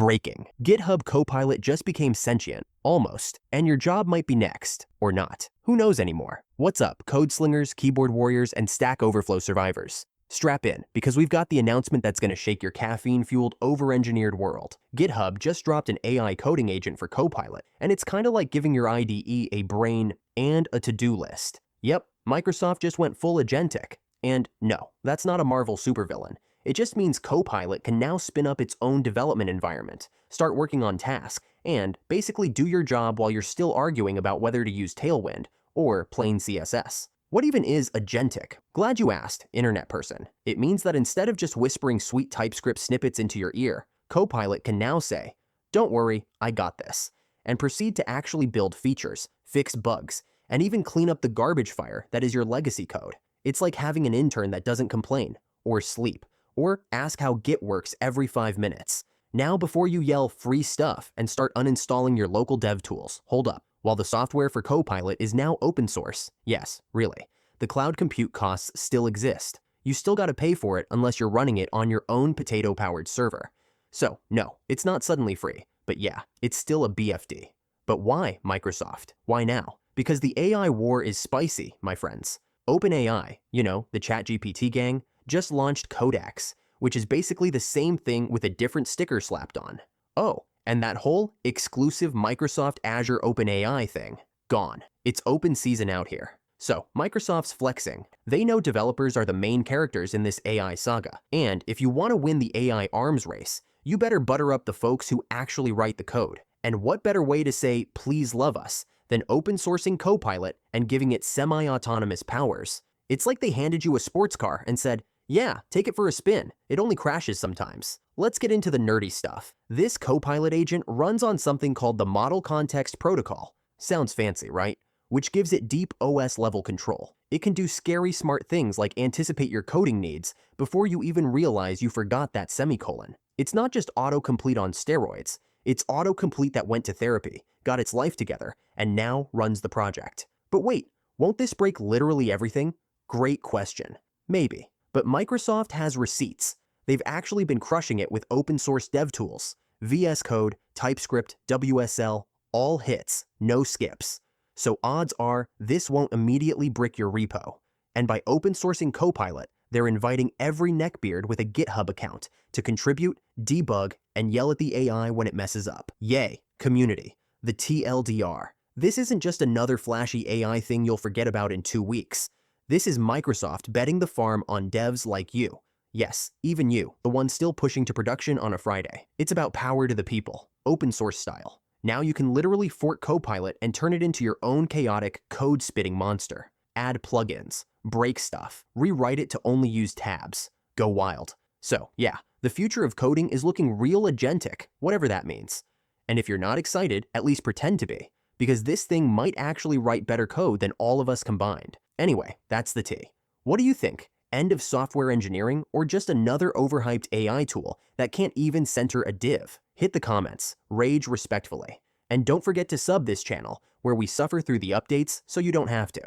Breaking. GitHub Copilot just became sentient, almost, and your job might be next, or not. Who knows anymore? What's up, code slingers, keyboard warriors, and Stack Overflow survivors? Strap in, because we've got the announcement that's going to shake your caffeine-fueled, over-engineered world. GitHub just dropped an AI coding agent for Copilot, and it's kind of like giving your IDE a brain and a to-do list. Yep, Microsoft just went full agentic. And no, that's not a Marvel supervillain. It just means Copilot can now spin up its own development environment, start working on tasks, and basically do your job while you're still arguing about whether to use Tailwind or plain CSS. What even is agentic? Glad you asked, internet person. It means that instead of just whispering sweet TypeScript snippets into your ear, Copilot can now say, "Don't worry, I got this," and proceed to actually build features, fix bugs, and even clean up the garbage fire that is your legacy code. It's like having an intern that doesn't complain, or sleep, or ask how Git works every 5 minutes. Now, before you yell free stuff and start uninstalling your local dev tools, hold up. While the software for Copilot is now open source, yes, really, the cloud compute costs still exist. You still gotta pay for it unless you're running it on your own potato-powered server. So, no, it's not suddenly free, but yeah, it's still a BFD. But why, Microsoft? Why now? Because the AI war is spicy, my friends. OpenAI, you know, the ChatGPT gang, just launched Codex, which is basically the same thing with a different sticker slapped on. Oh, and that whole exclusive Microsoft Azure OpenAI thing, gone. It's open season out here. So, Microsoft's flexing. They know developers are the main characters in this AI saga, and if you want to win the AI arms race, you better butter up the folks who actually write the code. And what better way to say, "Please love us," than open sourcing Copilot and giving it semi-autonomous powers? It's like they handed you a sports car and said, "Yeah, take it for a spin. It only crashes sometimes." Let's get into the nerdy stuff. This Copilot agent runs on something called the Model Context Protocol. Sounds fancy, right? Which gives it deep OS level control. It can do scary smart things like anticipate your coding needs before you even realize you forgot that semicolon. It's not just autocomplete on steroids. It's autocomplete that went to therapy, got its life together, and now runs the project. But wait, won't this break literally everything? Great question. Maybe. But Microsoft has receipts. They've actually been crushing it with open source dev tools. VS Code, TypeScript, WSL, all hits, no skips. So odds are this won't immediately brick your repo. And by open sourcing Copilot, they're inviting every neckbeard with a GitHub account to contribute, debug, and yell at the AI when it messes up. Yay, community, the TLDR. This isn't just another flashy AI thing you'll forget about in 2 weeks. This is Microsoft betting the farm on devs like you. Yes, even you, the one still pushing to production on a Friday. It's about power to the people, open source style. Now you can literally fork Copilot and turn it into your own chaotic, code-spitting monster. Add plugins, break stuff, rewrite it to only use tabs. Go wild. So, yeah, the future of coding is looking real agentic, whatever that means. And if you're not excited, at least pretend to be, because this thing might actually write better code than all of us combined. Anyway, that's the tea. What do you think? End of software engineering, or just another overhyped AI tool that can't even center a div? Hit the comments, rage respectfully. And don't forget to sub this channel, where we suffer through the updates so you don't have to.